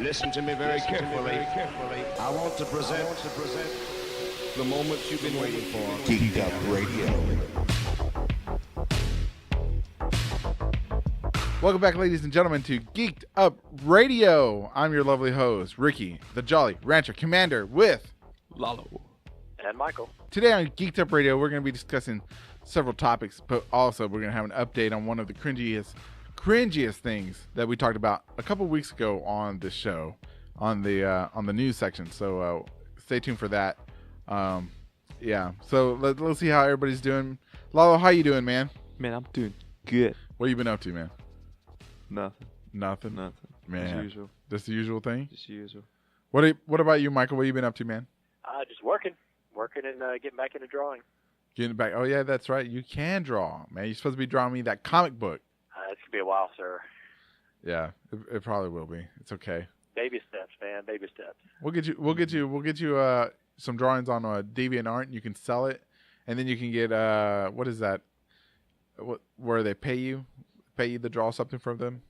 Listen to me very carefully. I want to present the moments you've been waiting for. Geek'd Radio. Welcome back, ladies and gentlemen, to Geek'd Up Radio. I'm your lovely host, Ricky, the Jolly Rancher Commander, with Lalo and Michael. Today on Geek'd Up Radio, we're going to be discussing several topics, but also we're going to have an update on one of the cringiest things that we talked about a couple weeks ago on the show, on the news section. So stay tuned for that. Yeah. So let's see how everybody's doing. Lalo, how you doing, man? Man, I'm doing good. What you been up to, man? Nothing. Man. As usual. Just the usual thing? Just usual. What about you, Michael? What you been up to, man? Just working and getting back into drawing. Getting back. Oh yeah, that's right. You can draw, man. You're supposed to be drawing me that comic book. It's gonna be a while, sir. Yeah, it probably will be. It's okay. Baby steps, man. Baby steps. We'll get you some drawings on DeviantArt, and you can sell it, and then you can get what is that? Where they pay you to draw something from them?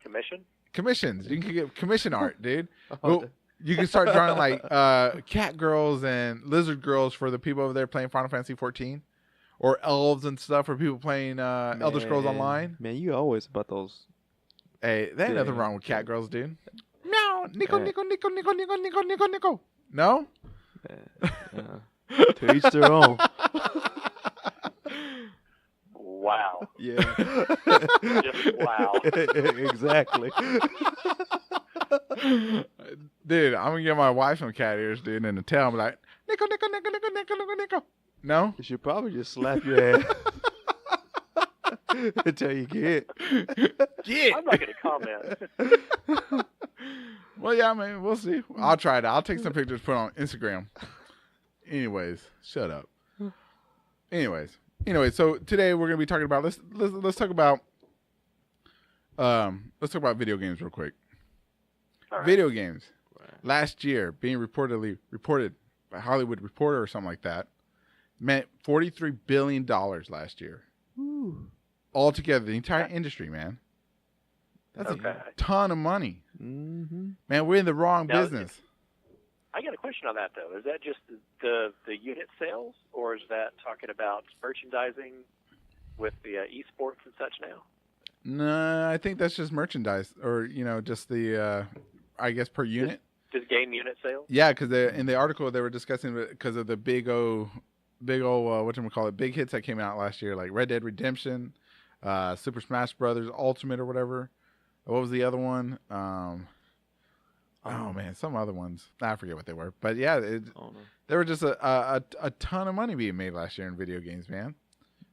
Commissions. You can get commission art, dude. Well, you can start drawing like cat girls and lizard girls for the people over there playing Final Fantasy 14, or elves and stuff for people playing Elder Scrolls Online. Man, you always about those. Hey, there ain't nothing wrong with cat girls, dude. Meow, Nico. No? To each their own. Wow. Yeah. Just wow. Exactly. Dude, I'm gonna get my wife some cat ears, dude, and the tail. I'm like, Nico. No? You should probably just slap your ass until you get. I'm not gonna comment. Well, yeah, I mean, we'll see. I'll try it. I'll take some pictures, put on Instagram. Anyways, shut up. Anyways, so today we're gonna be talking about let's talk about video games real quick. Right. Video games. Last year, being reported by Hollywood Reporter or something like that, meant $43 billion last year. Ooh. Altogether, the entire industry, man. That's a ton of money. Mm-hmm. Man, we're in the wrong business. I got a question on that, though. Is that just the unit sales, or is that talking about merchandising with the esports and such now? No, I think that's just merchandise, or just the, I guess per unit. Just game unit sales? Yeah, because in the article they were discussing because of the big big hits that came out last year, like Red Dead Redemption, Super Smash Brothers Ultimate or whatever. What was the other one? Oh man, some other ones. I forget what they were, but yeah, there were just a ton of money being made last year in video games, man.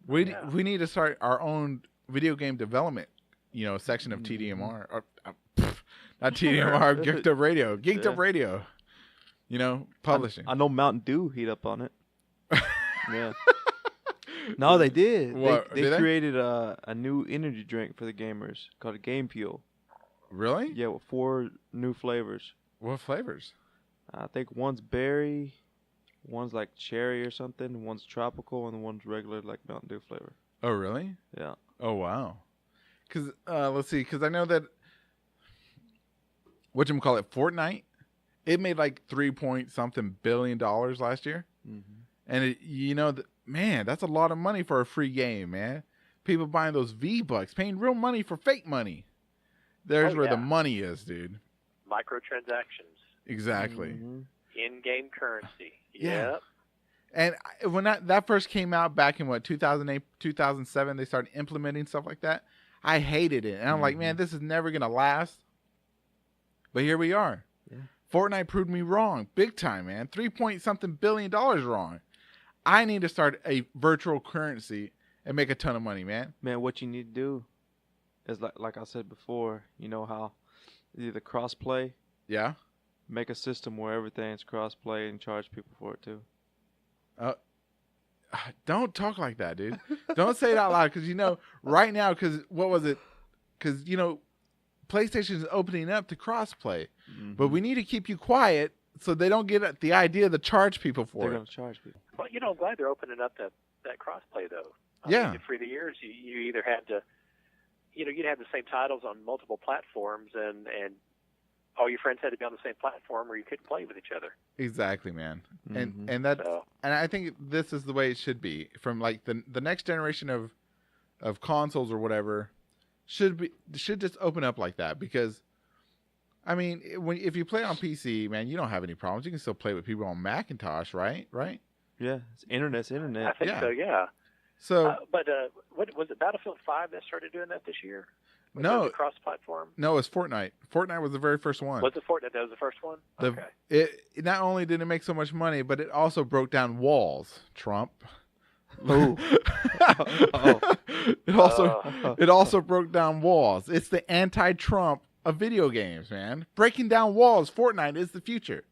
We need to start our own video game development, section of TDMR. Or, not TDMR, Geek'd Up Radio. Geek'd Up Radio. Publishing. I know Mountain Dew heat up on it. Yeah. No, they did. What, they created a new energy drink for the gamers called a Game Fuel. Really? Yeah, with 4 new flavors. What flavors? I think one's berry, one's like cherry or something, one's tropical, and one's regular like Mountain Dew flavor. Oh, really? Yeah. Oh, wow. Because, let's see, because I know that, Fortnite, it made like $3-point-something billion last year. Mm-hmm. And, man, that's a lot of money for a free game, man. People buying those V-Bucks, paying real money for fake money. There's where the money is, dude. Microtransactions. Exactly. Mm-hmm. In-game currency. Yeah. Yep. And when that first came out back in 2008, 2007, they started implementing stuff like that. I hated it. And I'm like, man, this is never going to last. But here we are. Yeah. Fortnite proved me wrong. Big time, man. $3-point-something billion wrong. I need to start a virtual currency and make a ton of money, man. Man, what you need to do is like I said before, how either cross-play. Yeah. Make a system where everything's cross-play and charge people for it, too. Don't talk like that, dude. Don't say it out loud because, right now, what was it? Because, PlayStation is opening up to cross-play. Mm-hmm. But we need to keep you quiet so they don't get the idea to charge people for it. They're going to charge people. Well, I'm glad they're opening up that cross-play, though. Yeah. For the years, you either had to, you'd have the same titles on multiple platforms, and all your friends had to be on the same platform, or you couldn't play with each other. Exactly, man. Mhm. And that's So, and I think this is the way it should be. From like the next generation of consoles or whatever should just open up like that, because I mean, if you play on PC, man, you don't have any problems. You can still play with people on Macintosh, right? Yeah, internet's I internet. think Yeah. so, yeah. So But what was it, Battlefield 5 that started doing that this year? no, Cross-platform? no, it's Fortnite. Fortnite was the very first one. Was it Fortnite? That was the first one? Okay. It not only did it make so much money, but it also broke down walls. Trump. Oh. It also broke down walls. It's the anti-Trump of video games, man. Breaking down walls. Fortnite is the future,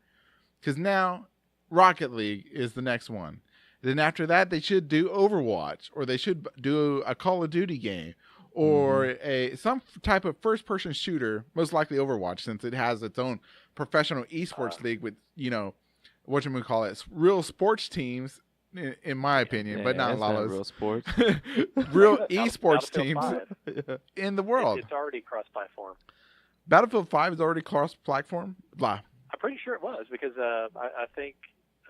because now Rocket League is the next one. Then after that, they should do Overwatch, or they should do a Call of Duty game, or some type of first-person shooter. Most likely Overwatch, since it has its own professional esports league with whatchamacallit, real sports teams. In my opinion, but not that's Lalo's. real sports. Real esports Battlefield teams 5. in the world. It's already cross-platform. Battlefield 5 is already cross-platform. Blah. I'm pretty sure it was, because I think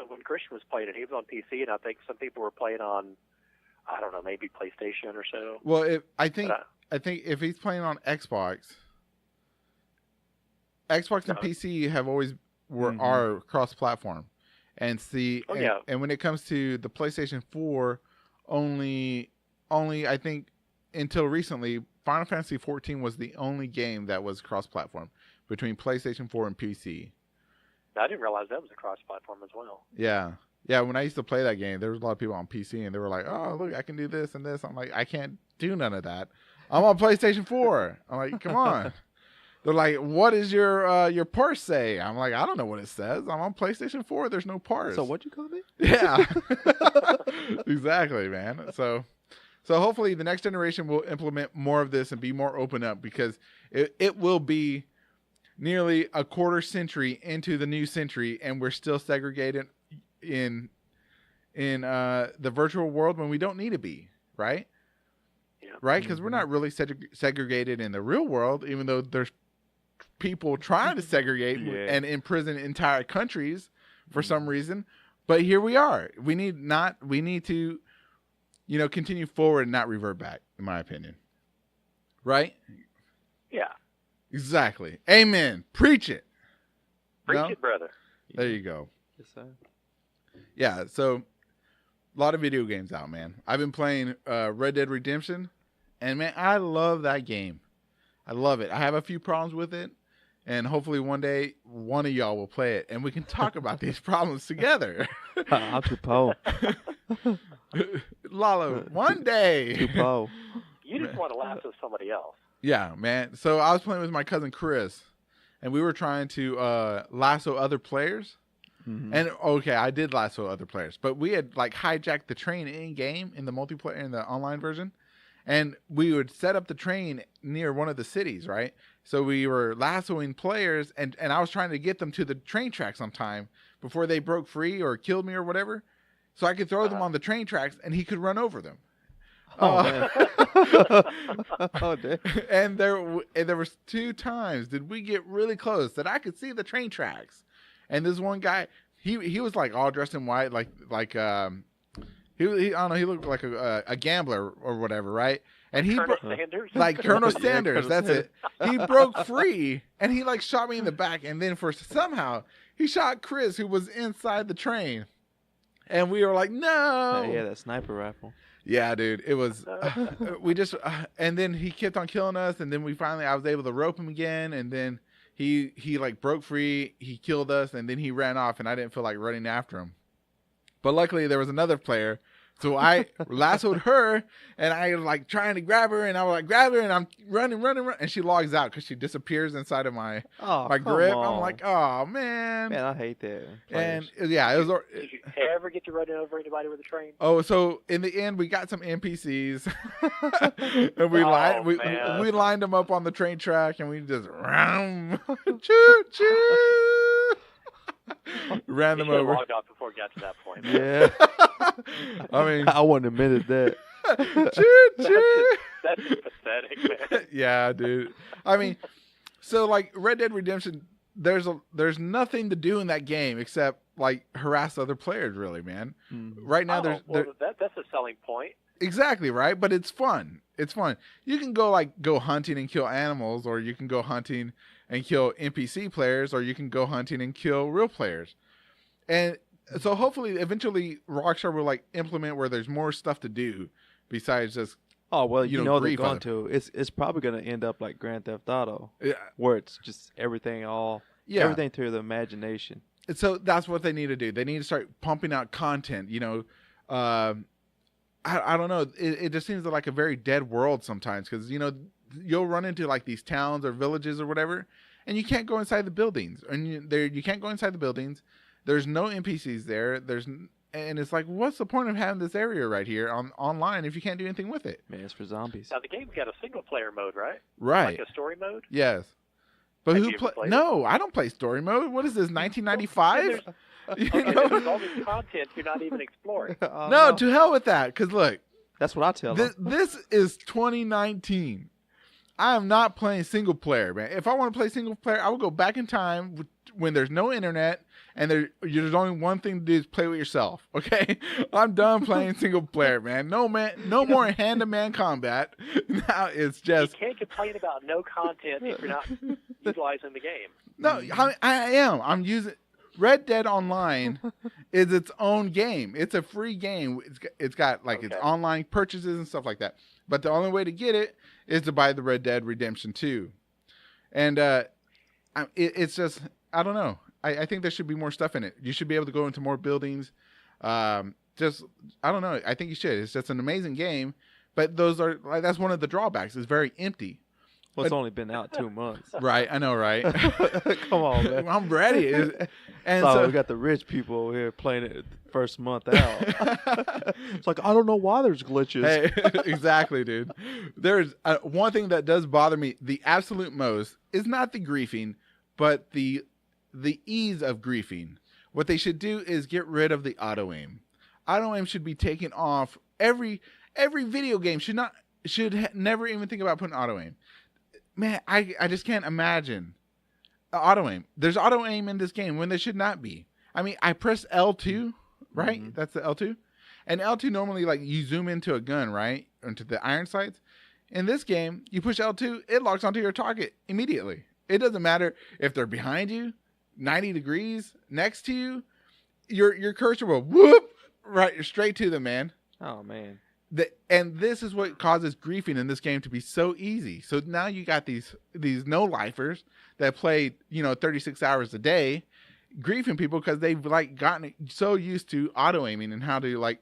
when Christian was playing it, he was on PC, and I think some people were playing on, I don't know, maybe PlayStation or so. Well, I think But, if he's playing on Xbox and PC have always are cross-platform, and and when it comes to the PlayStation 4, only I think until recently, Final Fantasy 14 was the only game that was cross-platform between PlayStation 4 and PC. I didn't realize that was a cross-platform as well. Yeah. Yeah, when I used to play that game, there was a lot of people on PC, and they were like, oh, look, I can do this and this. I'm like, I can't do none of that. I'm on PlayStation 4. I'm like, come on. They're like, what does your parse say? I'm like, I don't know what it says. I'm on PlayStation 4. There's no parse. So what'd you call me? Yeah. Exactly, man. So hopefully the next generation will implement more of this and be more open up, because it will be nearly a quarter century into the new century, and we're still segregated in the virtual world when we don't need to be, right? Yeah. Right? Because we're not really segregated in the real world, even though there's people trying to segregate and imprison entire countries for some reason. But here we are. We need to, continue forward and not revert back, in my opinion. Right? Yeah. Exactly. Amen. Preach it. Preach it, brother. There you go. Yes, sir. Yeah, so a lot of video games out, man. I've been playing Red Dead Redemption, and man, I love that game. I love it. I have a few problems with it, and hopefully one day one of y'all will play it, and we can talk about these problems together. I'll tupo. Lalo, one day. Tupo. You just want to laugh at somebody else. Yeah, man. So I was playing with my cousin Chris, and we were trying to lasso other players. Mm-hmm. And okay, I did lasso other players, but we had like hijacked the train in game in the multiplayer, in the online version, and we would set up the train near one of the cities, right? So we were lassoing players, and I was trying to get them to the train tracks on time before they broke free or killed me or whatever, so I could throw them on the train tracks and he could run over them. Oh, man. Oh, damn. And there was 2 times did we get really close that I could see the train tracks. And this one guy, he was like all dressed in white, like he I don't know, he looked like a gambler or whatever, right? And he Colonel Sanders? like Colonel Sanders, Colonel that's it. He broke free, and he like shot me in the back, and then somehow he shot Chris, who was inside the train, and we were like, no. Yeah, that sniper rifle. Yeah, dude, it was. We just and then he kept on killing us, and then I was able to rope him again, and then he like broke free, he killed us, and then he ran off, and I didn't feel like running after him. But luckily there was another player, so I lassoed her, and I was like trying to grab her, and I was like grab her, and I'm running, and she logs out because she disappears inside of my grip. On. I'm like, oh man, I hate that. and yeah, it was. Did you ever get to run over anybody with a train? Oh, so in the end, we got some NPCs, and we lined them up on the train track, and we just choo choo, ran them over. Logged off before it got to that point. Yeah. I mean, I wouldn't have admitted that. Choo, choo. That's just pathetic, man. Yeah, dude. I mean, so like Red Dead Redemption, there's nothing to do in that game except like harass other players, really, man. Right now, That's a selling point. exactly right, but it's fun. It's fun. You can go hunting and kill animals, or you can go hunting and kill NPC players, or you can go hunting and kill real players. And so hopefully, eventually, Rockstar will like implement where there's more stuff to do besides just. Oh well, you know they're grief going other- to. It's probably going to end up like Grand Theft Auto, Yeah, where it's just everything to the imagination. So that's what they need to do. They need to start pumping out content. I don't know. It just seems like a very dead world sometimes because you'll run into like these towns or villages or whatever, and you can't go inside the buildings. And you can't go inside the buildings. There's no NPCs there. And it's like, what's the point of having this area right here online if you can't do anything with it? Man, it's for zombies. Now the game's got a single player mode, right? Right. Like a story mode. Yes. But Have who you ever play? played No, I don't play story mode. What is this? 1995? Okay, there's all this content you're not even exploring. No, to hell with that. Because look, that's what I tell them. this is 2019. I am not playing single player, man. If I want to play single player, I will go back in time when there's no internet and there's only one thing to do is play with yourself. Okay, I'm done playing single player, man. No more hand-to-man combat. Now it's just You can't complain about no content if you're not utilizing the game. no. I am. I'm using Red Dead Online is its own game. It's a free game. It's got like its online purchases and stuff like that. But the only way to get it is to buy the Red Dead Redemption 2. And it's just, I don't know. I think there should be more stuff in it. You should be able to go into more buildings. I don't know. I think you should. It's just an amazing game. But that's one of the drawbacks. It's very empty. Well, it's only been out 2 months. Right. I know, right? Come on, man. I'm ready. And So so we got the rich people over here playing it first month out. It's like, I don't know why there's glitches. Hey, exactly, dude. There's one thing that does bother me the absolute most is not the griefing, but the ease of griefing. What they should do is get rid of the auto aim. Auto aim should be taken off. Every video game should never even think about putting auto aim. Man, I just can't imagine auto aim. There's auto aim in this game when there should not be. I mean, I press L2, right? Mm-hmm. That's the L2. And L2 normally, like, you zoom into a gun, right? Into the iron sights. In this game, you push L2, it locks onto your target immediately. It doesn't matter if they're behind you, 90 degrees, next to you. Your cursor will whoop right straight to them, man. Oh, man. And this is what causes griefing in this game to be so easy. So now you got these no-lifers that play, 36 hours a day, griefing people because they've like gotten so used to auto aiming and how to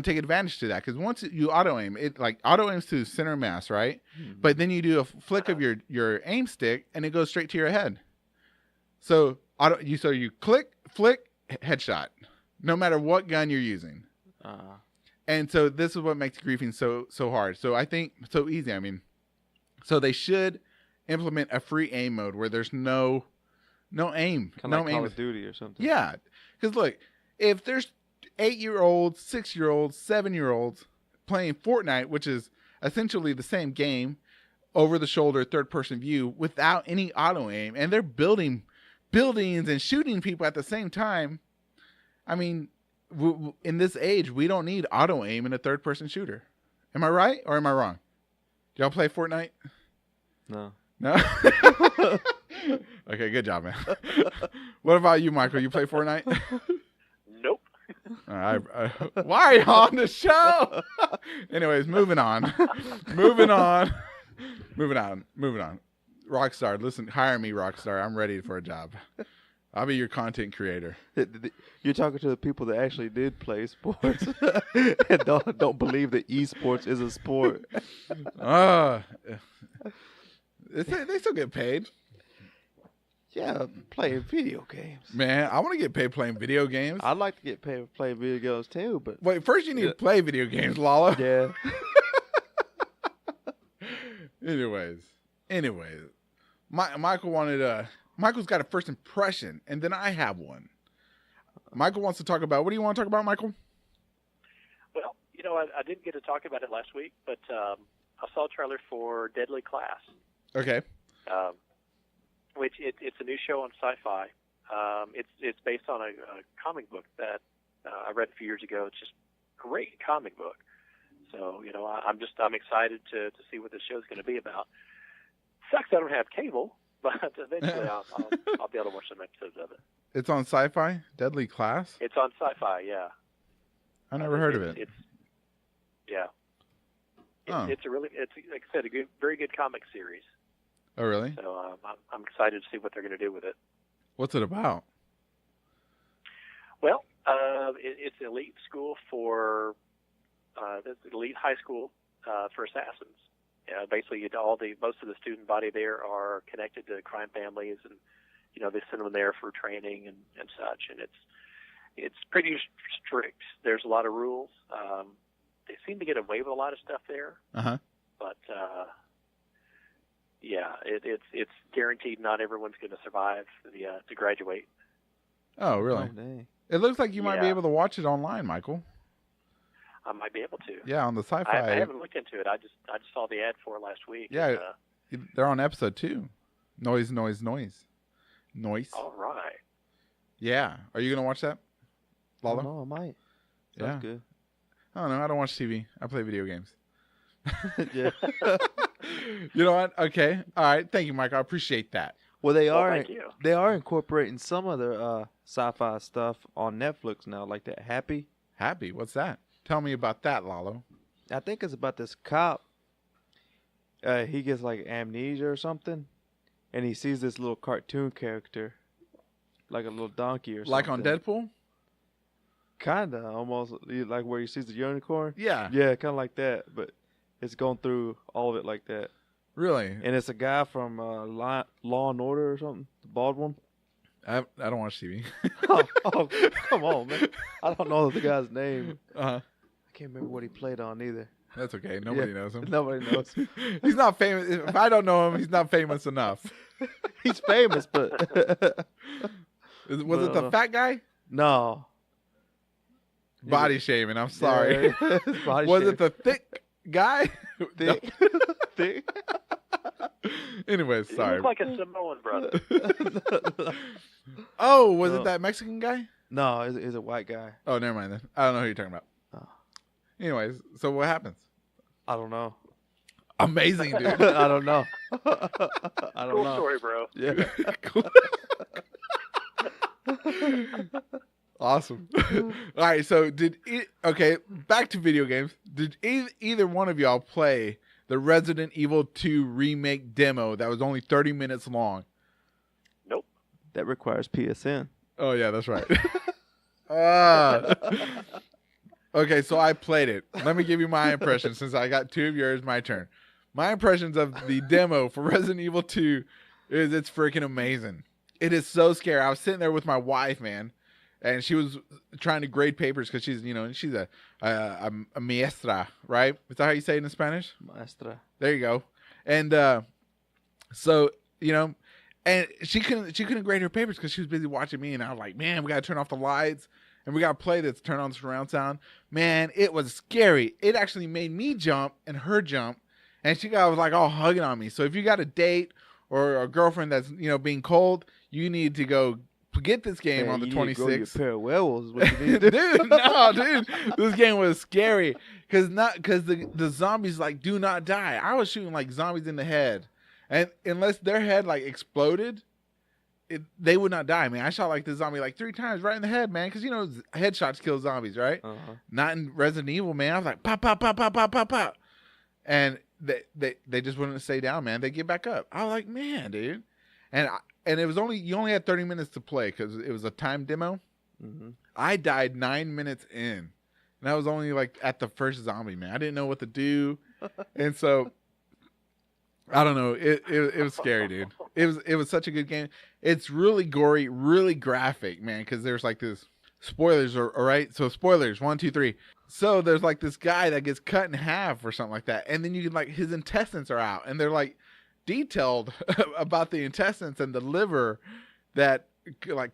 take advantage to that. Because once you auto aim, it like auto aims to center mass, right? Mm-hmm. But then you do a flick of your aim stick and it goes straight to your head. So you click, flick, headshot, no matter what gun you're using. And so this is what makes griefing so hard. So I think so easy. I mean, so they should implement a free aim mode where there's no aim, kind of like Call of Duty or something. Yeah, because look, if there's 8-year-olds, 6-year-olds, 7-year-olds playing Fortnite, which is essentially the same game, over the shoulder, third-person view without any auto aim, and they're building buildings and shooting people at the same time. I mean, in this age, we don't need auto aim in a third-person shooter. Am I right or am I wrong? Do y'all play Fortnite? No. Okay, good job, man. What about you, Michael? You play Fortnite? Nope. All right. Why are you on the show? Anyways, moving on. Moving on. Rockstar, listen, hire me, Rockstar. I'm ready for a job. I'll be your content creator. You're talking to the people that actually did play sports and don't believe that esports is a sport. They still get paid. Yeah, playing video games. Man, I want to get paid playing video games. I'd like to get paid playing video games too, but wait, first you need to play video games, Lala. Yeah. Anyways, Michael wanted Michael's got a first impression, and then I have one. Michael wants to talk about. What do you want to talk about, Michael? Well, I didn't get to talk about it last week, but I saw a trailer for Deadly Class, Okay. which it's a new show on Sci-Fi. It's based on a comic book that I read a few years ago. It's just a great comic book. So I'm excited to see what this show's going to be about. Sucks I don't have cable, but eventually I'll be able to watch some episodes of it. It's on Sci-Fi. Deadly Class. It's on Sci-Fi, yeah. I never heard of it. It's yeah. Oh. It's like I said, a very good comic series. Oh, really? So I'm excited to see what they're going to do with it. What's it about? Well, it's an elite school for the elite high school for assassins. Basically, most of the student body there are connected to crime families, and they send them there for training and such. And it's pretty strict. There's a lot of rules. They seem to get away with a lot of stuff there. Uh-huh. But it's guaranteed not everyone's going to survive to graduate. Oh, really? Oh, dang. It looks like you might be Yeah. able to watch it online, Michael. I might be able to. Yeah, on the Sci-Fi. I haven't looked into it. I just saw the ad for it last week. Yeah. and, They're on episode 2. Noise, noise, noise. Noise. all right. Yeah. Are you going to watch that, Lalo? No, I might. Yeah. Sounds good. I don't know. I don't watch TV. I play video games. Yeah. You know what? Okay. All right. Thank you, Mike. I appreciate that. Well, they Well, are. thank you. They are incorporating some of their sci-fi stuff on Netflix now, like that Happy. Happy. What's that? Tell me about that, Lalo. I think it's about this cop. He gets like amnesia or something, and he sees this little cartoon character, like a little donkey or something. Like on Deadpool? Kinda, almost like where he sees the unicorn. Yeah. Yeah, kind of like that, but it's going through all of it like that. Really? And it's a guy from Law and Order or something, the bald one. I don't watch TV. oh, come on, man! I don't know the guy's name. Uh-huh. I can't remember what he played on either. That's okay. Nobody knows him. Nobody knows. He's not famous. If I don't know him, he's not famous enough. He's famous, but Was it the fat guy? no. Body shaming. I'm sorry. Yeah, body Was shape. it the thick guy? Thick? Thick? Anyways, You sorry. look like a Samoan brother. Oh, was No. it that Mexican guy? No, he's a white guy. Oh, never mind then. I don't know who you're talking about. Oh. Anyways, so what happens? I don't know. Amazing, dude. I don't know. I don't Cool know. story, bro. Yeah. Cool. Awesome. All right, so okay, back to video games. Did either one of y'all play the Resident Evil 2 remake demo that was only 30 minutes long? Nope. That requires PSN. Oh, yeah, that's right. Okay, so I played it. Let me give you my impressions since I got 2 of yours, my turn. My impressions of the demo for Resident Evil 2 is it's freaking amazing. It is so scary. I was sitting there with my wife, man, and she was trying to grade papers because she's a maestra, right? Is that how you say it in Spanish? Maestra. There you go. And so and she couldn't grade her papers because she was busy watching me. And I was like, man, we gotta turn off the lights and we gotta play this. Turn on the surround sound. Man, it was scary. It actually made me jump and her jump, and she was like all hugging on me. So if you got a date or a girlfriend that's being cold, you need to go get this game on the 26th. Pair of werewolves. Is what you need to do. dude, this game was scary because the zombies do not die. I was shooting like zombies in the head, and unless their head exploded, they would not die. Man, I shot the zombie 3 times right in the head, man, because headshots kill zombies, right? Uh-huh. Not in Resident Evil, man. I was like pop, pop, pop, pop, pop, pop, pop, and they just wouldn't stay down, man. They get back up. I was like, man, dude, and it was you only had 30 minutes to play because it was a time demo. Mm-hmm. I died 9 minutes in, and I was only at the first zombie, man. I didn't know what to do, and so I don't know. It was scary, dude. It was such a good game. It's really gory, really graphic, man. Because there's this spoilers, all right. So spoilers, 1, 2, 3. So there's this guy that gets cut in half or something like that, and then you can his intestines are out, and they're detailed about the intestines and the liver that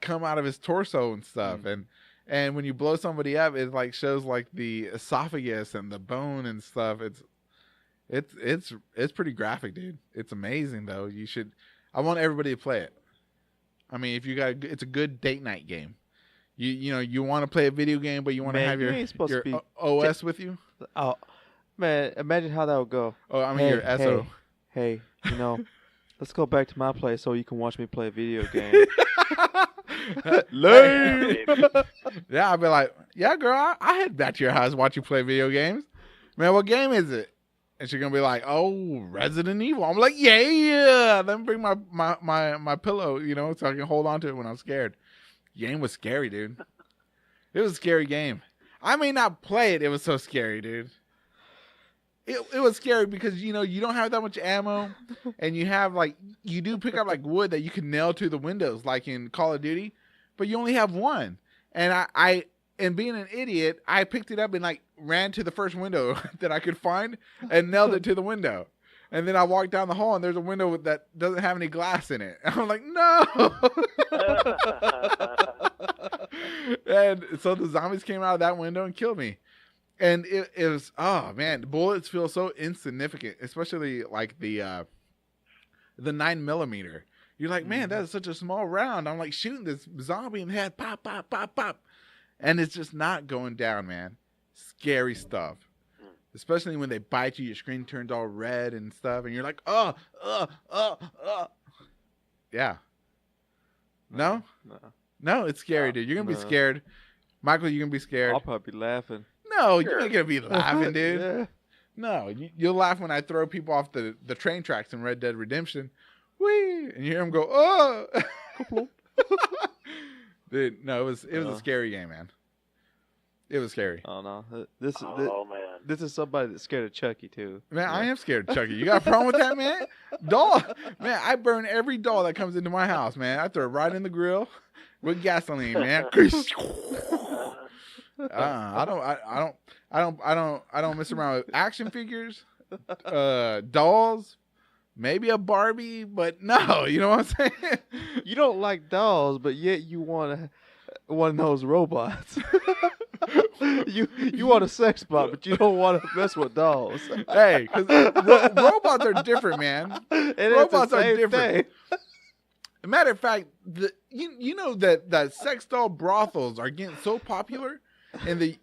come out of his torso and stuff, And when you blow somebody up, it like shows like the esophagus and the bone and stuff. It's pretty graphic, dude. It's amazing though. You should. I want everybody to play it. I mean, if you got, it's a good date night game. You know, you want to play a video game, but you want to have you ain't supposed your to be OS with you. Oh, man, imagine how that would go. Oh, I mean your SO. Hey, you know, let's go back to my place so you can watch me play a video game. Lame. Yeah, I'd be like, yeah, girl, I head back to your house, watch you play video games. Man, what game is it? And she's gonna be like, oh, Resident Evil. I'm like, yeah. Let me bring my pillow, you know, so I can hold on to it when I'm scared. Game was scary, dude. It was a scary game. I may not play it. It was so scary, dude. It was scary because, you know, you don't have that much ammo, and you have like, you do pick up like wood that you can nail to the windows, like in Call of Duty, but you only have one. And I and being an idiot, I picked it up and like ran to the first window that I could find and nailed it to the window. And then I walked down the hall and there's a window that doesn't have any glass in it. I'm like, no. And so the zombies came out of that window and killed me. And it was, oh man, the bullets feel so insignificant, especially like the 9mm. You're like, man, that is such a small round. I'm like shooting this zombie in the head, pop, pop, pop, pop. And it's just not going down, man. Scary stuff. Especially when they bite you, your screen turns all red and stuff, and you're like, yeah. No, it's scary, dude. You're gonna be scared, Michael. You're gonna be scared. I'll probably be laughing. No, you're not gonna be laughing, dude. Yeah. No, you'll laugh when I throw people off the train tracks in Red Dead Redemption. Whee! And you hear them go, oh. Dude, no, it was a scary game, man. It was scary. Oh no, man, this is somebody that's scared of Chucky too. Man, I am scared of Chucky. You got a problem with that, man? Doll, man, I burn every doll that comes into my house, man. I throw it right in the grill with gasoline, man. I don't mess around with action figures, dolls, maybe a Barbie, but no, you know what I'm saying? You don't like dolls, but yet you want one of those robots. You want a sex bot, but you don't want to mess with dolls. Hey, because robots are different, man. Robots are different. Matter of fact, you know that sex doll brothels are getting so popular in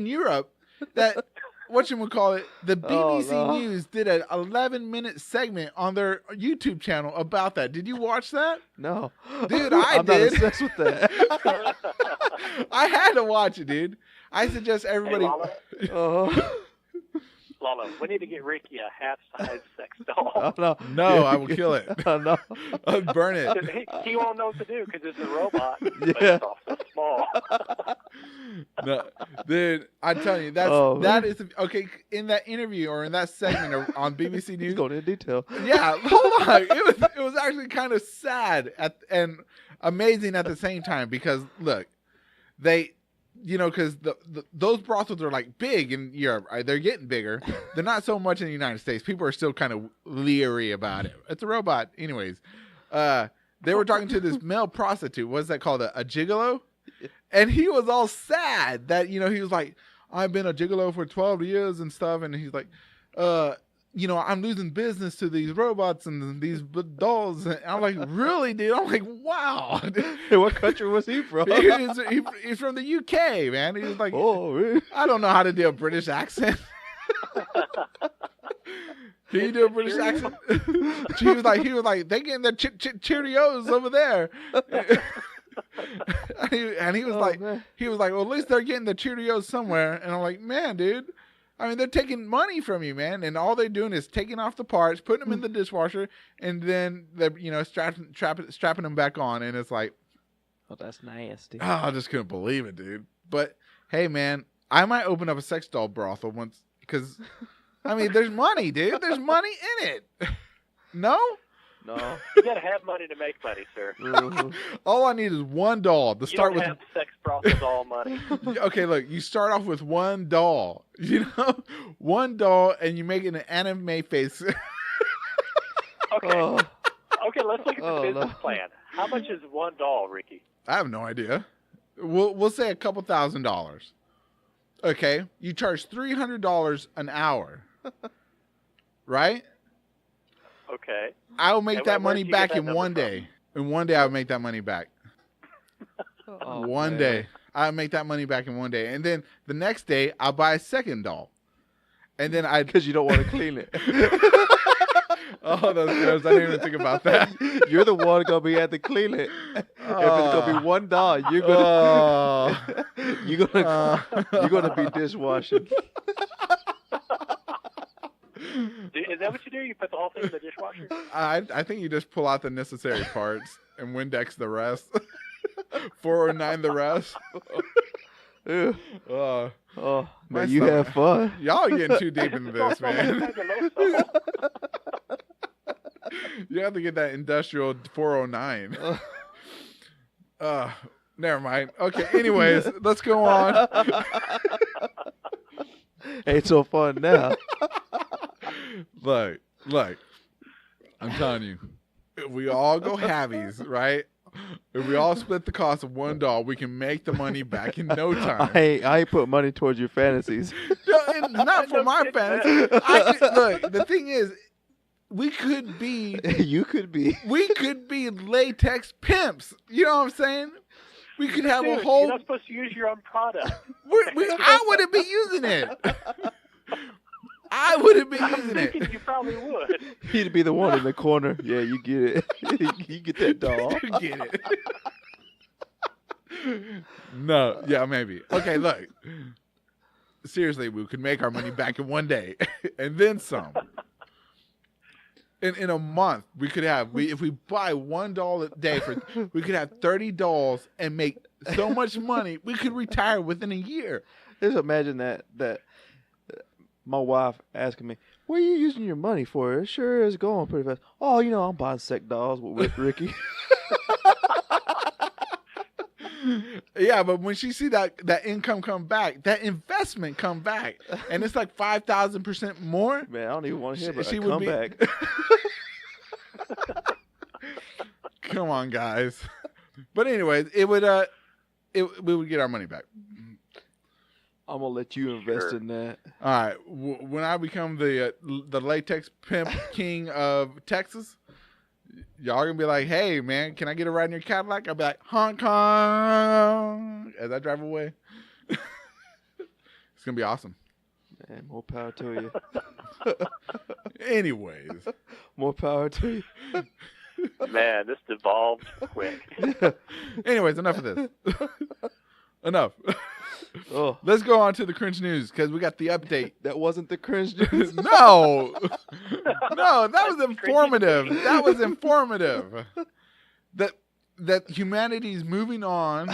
Europe that whatchamacallit, the BBC News did an 11-minute segment on their YouTube channel about that. Did you watch that? No. Dude, I'm did. not obsessed with that. I had to watch it, dude. I suggest everybody. Hey, Lala, we need to get Ricky a half-size sex doll. No, I will kill it. No. I'll burn it. He won't know what to do because it's a robot. Yeah. But it's also small. No, dude, I'm telling you, that is okay. In that interview or in that segment on BBC News, Going into detail. yeah, hold on. It was actually kind of sad and amazing at the same time because look, they, you know, because those brothels are like big in Europe. Right? They're getting bigger. They're not so much in the United States. People are still kind of leery about it. It's a robot, anyways. They were talking to this male prostitute. What's that called? A gigolo? And he was all sad that, you know, he was like, I've been a gigolo for 12 years and stuff. And he's like, you know, I'm losing business to these robots and these dolls. And I'm like, really, dude? I'm like, wow. What country was he from? He's from the UK, man. He was like, oh, really? I don't know how to do a British accent. Can you do a British accent? he was like, they getting their Cheerios over there. and he was man. Well, at least they're getting the Cheerios somewhere. And I'm like, man, dude, I mean, they're taking money from you, man, and all they're doing is taking off the parts, putting them in the dishwasher, and then they're, you know, strapping them back on, and it's like, oh, that's nasty. Oh, I just couldn't believe it, dude. But hey, man, I might open up a sex doll brothel once because, I mean, there's money, dude. There's money in it. No. No. You gotta have money to make money, sir. All I need is one doll to start with. You don't have sex brothels all money. Okay, look, you start off with one doll, you know, one doll, and you make it an anime face. Okay, let's look at the business plan. How much is one doll, Ricky? I have no idea. we'll say a couple $1,000. Okay, you charge $300 an hour, right? Okay. I'll make And that where money did you get back that in number one from? day. In one day, I'll make that money back. Oh, One man. day, I'll make that money back in one day, and then the next day, I'll buy a second doll, and then I. Because you don't want to clean it. Oh, those girls! I didn't even think about that. You're the one gonna be at to clean it. If it's gonna be one doll, you're gonna Oh. you're gonna be dishwashing. Is that what you do? You put the whole thing in the dishwasher? I think you just pull out the necessary parts and Windex the rest. 409 the rest. Ew. Oh, Oh, My man, you stomach. have fun. y'all getting too deep into this, man. You have to get that industrial 409. Never mind. Okay, anyways, let's go on. Ain't so fun now. Look, I'm telling you, if we all go halvies, right? If we all split the cost of one doll, we can make the money back in no time. I ain't put money towards your fantasies. No, and not for my fantasy. Look, the thing is, we could be You could be. latex pimps. You know what I'm saying? We could have Dude, a whole. You're not supposed to use your own product. I wouldn't be using it. I wouldn't be I'm using thinking it. you probably would. He'd be the one in the corner. Yeah, you get it. You get that doll. Get it? No, yeah, maybe. Okay, look. Seriously, we could make our money back in one day, and then some. In a month, we could have. If we buy $1 a day we could have 30 dolls and make so much money. We could retire within a year. Just imagine that my wife asking me, "What are you using your money for? It sure is going pretty fast." Oh, I'm buying sex dolls with Ricky. Yeah, but when she see that income come back, that investment come back, and it's like 5,000% more. Man, I don't even want to hear about She a would be- comeback. Come on, guys. But anyways, we would get our money back. I'm gonna let you invest Sure. in that. All right, when I become the latex pimp king of Texas, y'all gonna be like, "Hey, man, can I get a ride in your Cadillac?" I'll be like, "Hong Kong," as I drive away. It's gonna be awesome. Man, more power to you. Anyways, More power to you. Man, this devolved quick. enough of this. Enough. Oh, Let's go on to the cringe news because we got the update. that wasn't the cringe news. No, that was informative. That was informative. That humanity's moving on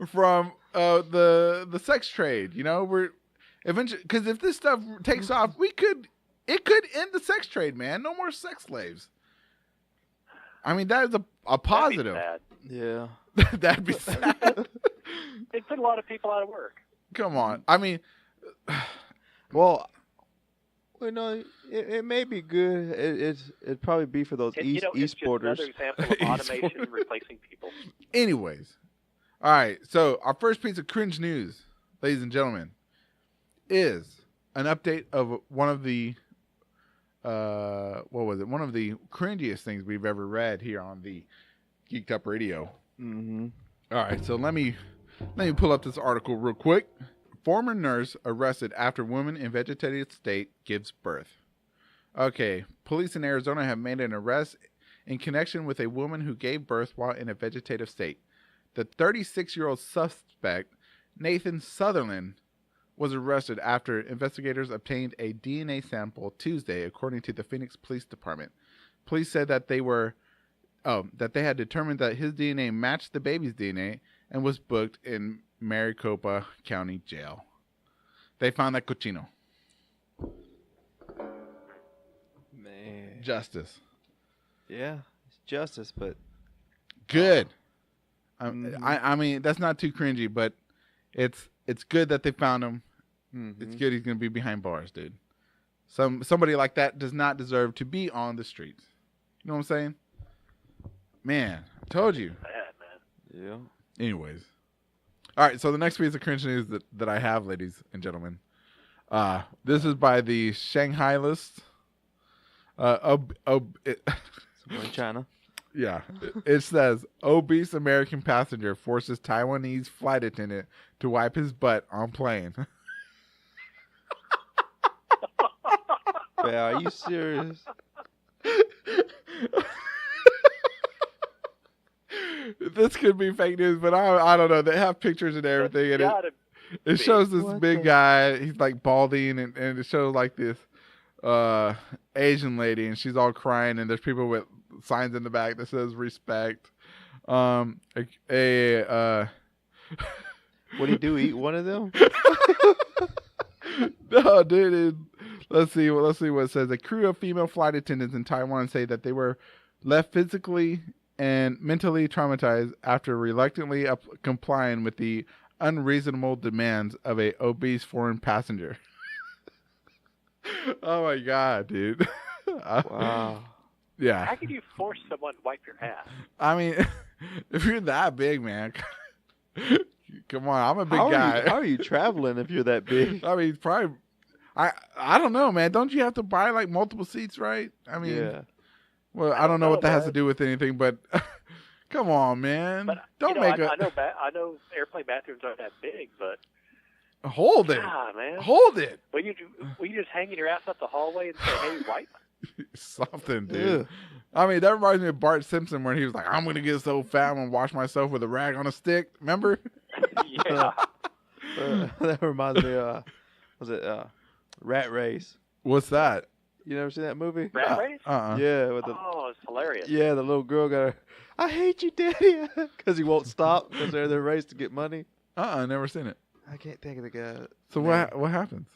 from the sex trade. We're eventually, because if this stuff takes off, it could end the sex trade, man. No more sex slaves. I mean, that is a positive. Yeah. That'd be sad. It put a lot of people out of work. Come on. I mean, Well, it may be good. It'd probably be for those It's just e-sporters. another example of automation replacing people. anyways. All right. So our first piece of cringe news, ladies and gentlemen, is an update of one of the one of the cringiest things we've ever read here on the Geek'd Up Radio. Mm-hmm. All right, so let me pull up this article real quick. Former nurse arrested after woman in vegetative state gives birth. Okay, police in Arizona have made an arrest in connection with a woman who gave birth while in a vegetative state. The 36-year-old suspect, Nathan Sutherland, was arrested after investigators obtained a DNA sample Tuesday, according to the Phoenix Police Department. Police said that they had determined that his DNA matched the baby's DNA and was booked in Maricopa County Jail. They found that cochino. Man. Justice. Yeah, it's justice, but Good. I mean, that's not too cringy, but it's good that they found him. It's good he's going to be behind bars, dude. Somebody like that does not deserve to be on the streets. You know what I'm saying? Man, I told you. Bad, man. yeah. Anyways. All right, so the next piece of cringe news that I have, ladies and gentlemen, this is by the Shanghai list. Somewhere in China. Yeah, it says obese American passenger forces Taiwanese flight attendant to wipe his butt on plane. Yeah, are you serious? This could be fake news, but I don't know. They have pictures and everything, and it shows this big guy. He's like balding, and it shows like this Asian lady, and she's all crying, and there's people with signs in the back that says respect. What do you do? Eat one of them? No, dude. Let's see what it says. A crew of female flight attendants in Taiwan say that they were left physically and mentally traumatized after reluctantly complying with the unreasonable demands of a obese foreign passenger. Oh my god, dude. Wow. Yeah. How could you force someone to wipe your ass? I mean, if you're that big, man, come on. I'm a big How guy. are you traveling if you're that big? I mean, probably. I don't know, man. Don't you have to buy like multiple seats, right? I mean, Yeah. well, I don't know what that has to man. do with anything, but come on, man. But Don't you know, make I know airplane bathrooms aren't that big, but hold it. God, man, Hold it. will you just hanging your ass up the hallway and say, "Hey, wipe"? Something, dude. Ugh. I mean, that reminds me of Bart Simpson when he was like, "I'm gonna get so fat, I'm gonna wash myself with a rag on a stick." Remember? Yeah. That reminds me of, was it Rat Race? What's that? You never seen that movie? Rat race? Yeah, with the Oh, it's hilarious. the little girl got her, I hate you, Daddy, because he won't stop because they're in the race to get money. Never seen it. I can't think of the guy. So name. what happens?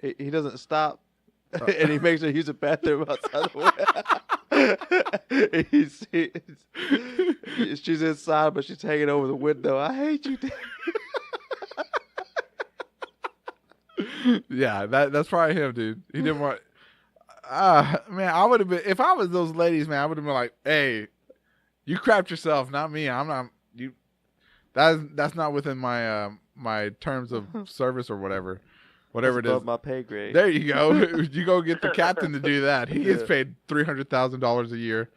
He doesn't stop, and he makes her use a bathroom outside the window. She's inside, but she's hanging over the window. I hate you, Daddy. Yeah, that's probably him, dude. He didn't want. Man, I would have been if I was those ladies, man. I would have been like, "Hey, you crapped yourself, not me. I'm not you. That's not within my my terms of service or whatever That's it is." above my pay grade. There you go. You go get the captain to do that. He gets Yeah. paid $300,000 a year.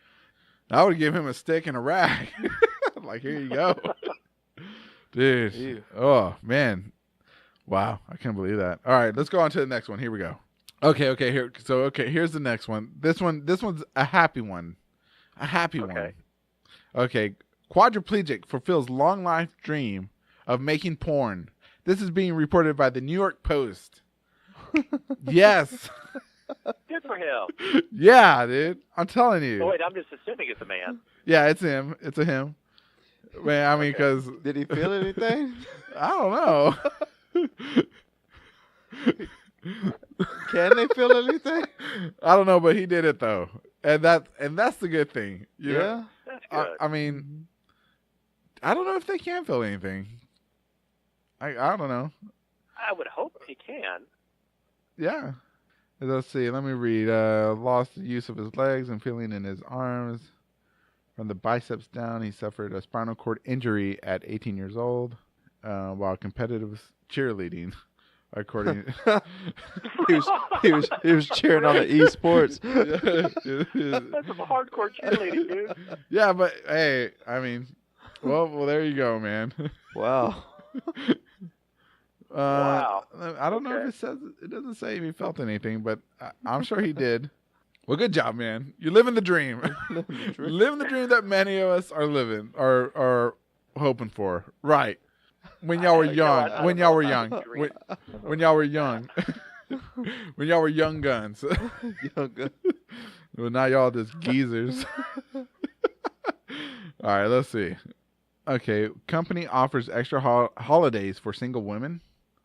I would give him a stick and a rag. Like, here you go, dude. Ew. Oh man, wow! I can't believe that. All right, let's go on to the next one. Here we go. Okay, here's the next one. This one's a happy one. A happy one. Okay. Quadriplegic fulfills long life dream of making porn. This is being reported by the New York Post. Yes. Good for him. Yeah, dude. I'm telling you. Oh, wait, I'm just assuming it's a man. Yeah, it's him. It's a him. Man, I mean, because Did he feel anything? I don't know. Can they feel anything? I don't know, but he did it though, and that's the good thing. You know? Yeah. That's good. I mean, I don't know if they can feel anything. I don't know. I would hope he can. Yeah. Let's see. Let me read. Lost the use of his legs and feeling in his arms. From the biceps down, he suffered a spinal cord injury at 18 years old while competitive cheerleading. According, he was cheering on the esports. That's some hardcore cheerleading, dude. Yeah, but hey, I mean, well, there you go, man. Wow. Wow. I don't know if it doesn't say if he felt anything, but I'm sure he did. Well, good job, man. You're living the dream. Living the dream that many of us are living, are hoping for. Right. When y'all were young. When y'all were young. When y'all were young. When y'all were young guns. Well, now y'all just geezers. All right, let's see. Okay, company offers extra holidays for single women.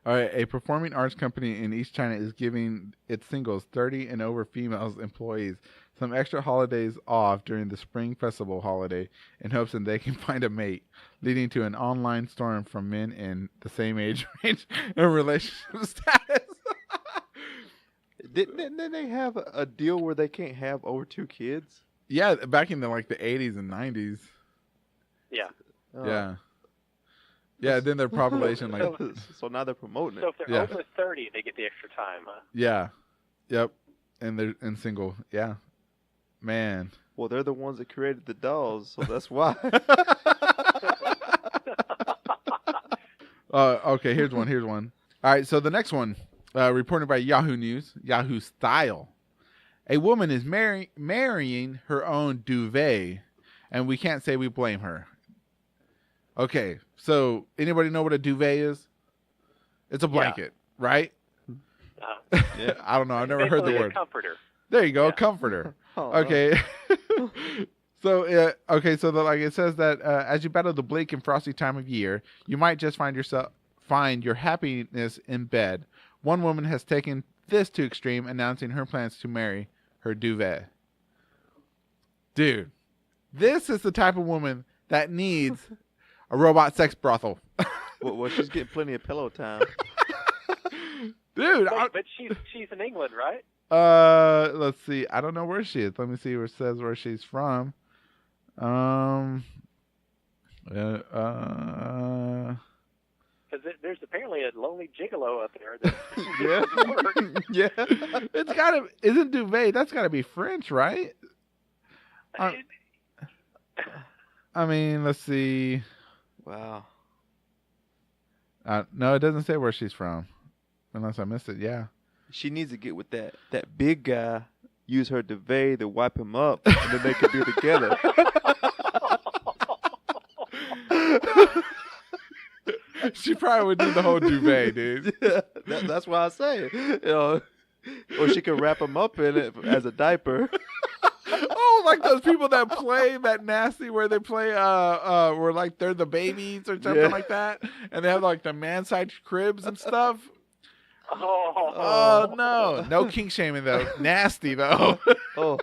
All right, a performing arts company in East China is giving its singles, 30 and over females employees, some extra holidays off during the Spring Festival holiday in hopes that they can find a mate, leading to an online storm from men in the same age range and relationship status. Didn't they have a deal where they can't have over 2 kids? Yeah, back in the 80s and 90s. Yeah. Oh. Yeah. Yeah, then their population like So now they're promoting So it. if they're Yeah. over 30, they get the extra time. yeah, yep, and they're in single. Yeah, man. Well, they're the ones that created the dolls, so that's why. Okay, here's one. All right, so the next one, reported by Yahoo News, Yahoo Style. A woman is marrying her own duvet, and we can't say we blame her. Okay, so anybody know what a duvet is? It's a blanket, right? Yeah. I don't know. I've never heard the Basically a word. comforter. There you go, Yeah. comforter. Oh, Okay. So it says that as you battle the bleak and frosty time of year, you might just find your happiness in bed. One woman has taken this to extreme, announcing her plans to marry her duvet. Dude, this is the type of woman that needs a robot sex brothel. Well, she's getting plenty of pillow time. Dude, Wait, but she's in England, right? let's see. I don't know where she is. Let me see where it says where she's from. Because there's apparently a lonely gigolo up there. That Yeah. yeah. It's gotta, isn't duvet, that's gotta be French, right? I mean, let's see. Wow. No, it doesn't say where she's from. Unless I missed it, yeah. She needs to get with that big guy, use her duvet to wipe him up, and then they can be together. She probably would need the whole duvet, dude. Yeah, that's why I say, or she can wrap him up in it as a diaper. Oh, like those people that play that nasty where they play where like they're the babies or something Yeah. like that, and they have like the man-side cribs and stuff. Oh, Oh no kink shaming though. Nasty though. Oh,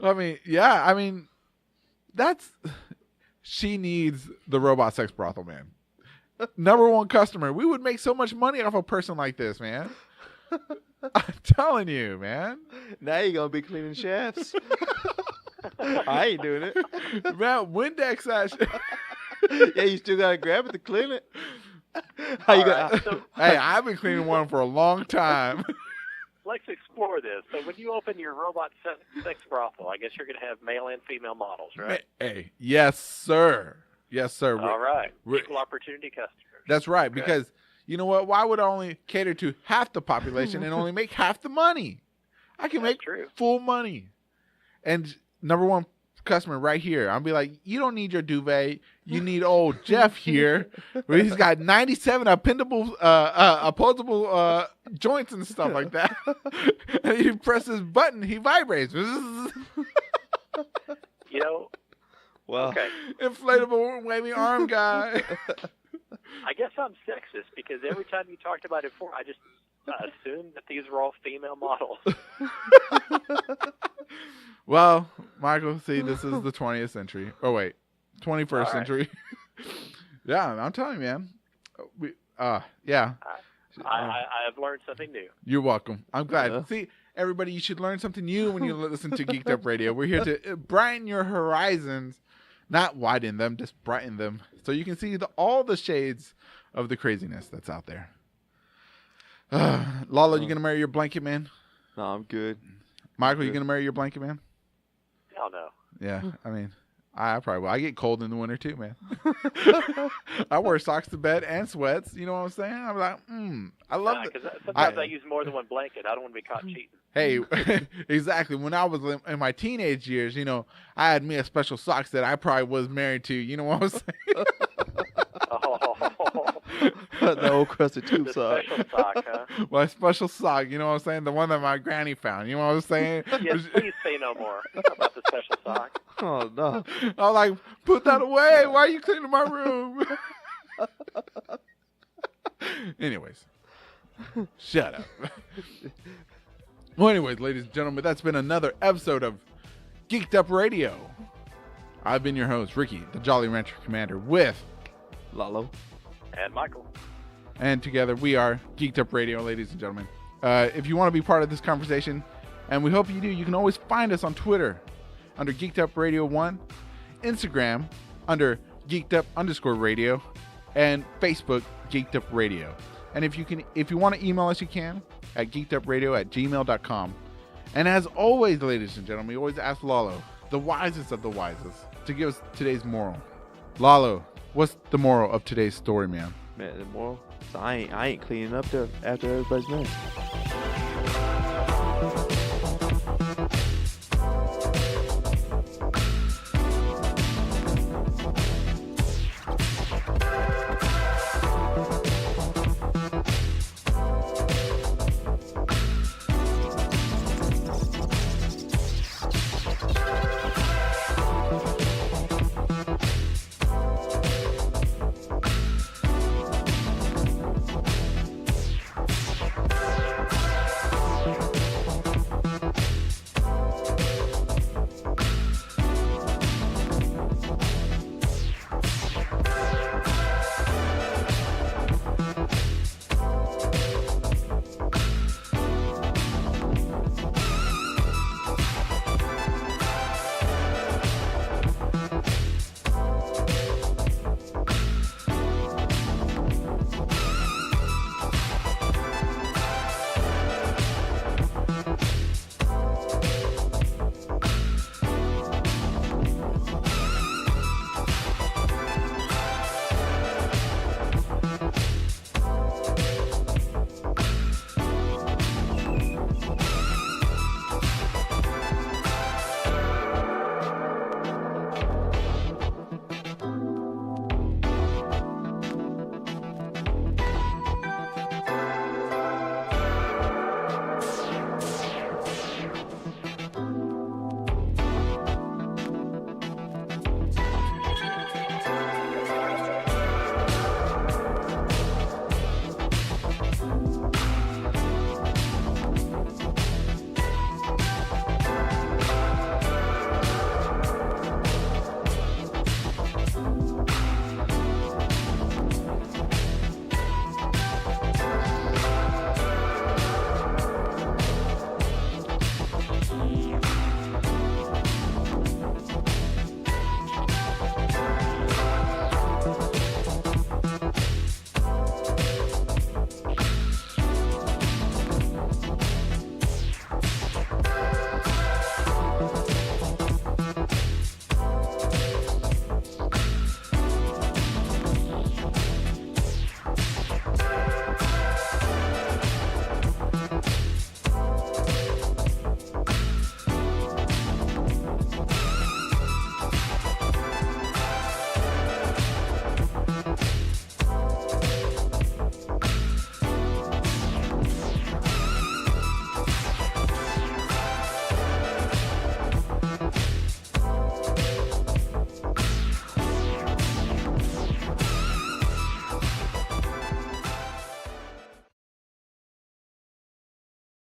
I mean, that's, she needs the robot sex brothel, man. Number one customer. We would make so much money off a person like this, man. I'm telling you, man. now you're gonna be cleaning shafts. I ain't doing it. Man, Windex that shit. Yeah, you still gotta grab it to clean it. How you All right, got? so Hey, I've been cleaning one for a long time. let's explore this. So when you open your robot sex brothel, I guess you're going to have male and female models, right? Hey, yes, sir. Yes, sir. All right. We're- Equal opportunity customers. That's right, Okay. because you know what? Why would I only cater to half the population and only make half the money? I can That's make true. full money. And number one customer right here, I'll be like, you don't need your duvet. You need old Jeff here, where he's got 97 opposable joints and stuff like that. And you press his button, he vibrates. You know, Well, okay. Inflatable waving arm guy. I guess I'm sexist because every time you talked about it before, I just assumed that these were all female models. Well, Michael, see, this is the 20th century. Oh, wait. 21st All right. century. Yeah, I'm telling you, man. Yeah. I've learned something new. You're welcome. I'm glad. Yeah. See, everybody, you should learn something new when you listen to Geeked Up Radio. We're here to brighten your horizons, not widen them, just brighten them, so you can see all the shades of the craziness that's out there. Lala, you gonna marry your blanket man? no, I'm good. Michael, you gonna marry your blanket man? Hell no. Yeah, I mean, I probably will. I get cold in the winter too, man. I wear socks to bed and sweats. You know what I'm saying? I'm like, I love it. Because sometimes I use more than one blanket. I don't want to be caught cheating. Hey, exactly. When I was in my teenage years, you know, I had me a special socks that I probably was married to. You know what I'm saying? The old crusted tube The sock. special sock, huh? My special sock. You know what I'm saying? The one that my granny found. You know what I'm saying? Yes, please say no more about the special sock. Oh no. I was like, put that away. Why are you cleaning my room? Anyways, shut up. Well, anyways, ladies and gentlemen, that's been another episode of Geeked Up Radio. I've been your host, Ricky, the Jolly Rancher Commander, with Lalo. And Michael. and together we are Geeked Up Radio, ladies and gentlemen. If you want to be part of this conversation, and we hope you do, you can always find us on Twitter under Geeked Up Radio 1, Instagram under Geeked Up _radio, and Facebook, Geek'd Up Radio. And if you want to email us, you can at geekedupradio@gmail.com. And as always, ladies and gentlemen, we always ask Lalo, the wisest of the wisest, to give us today's moral. Lalo, what's the moral of today's story, man? Man, the moral? So I ain't cleaning up there after everybody's mess.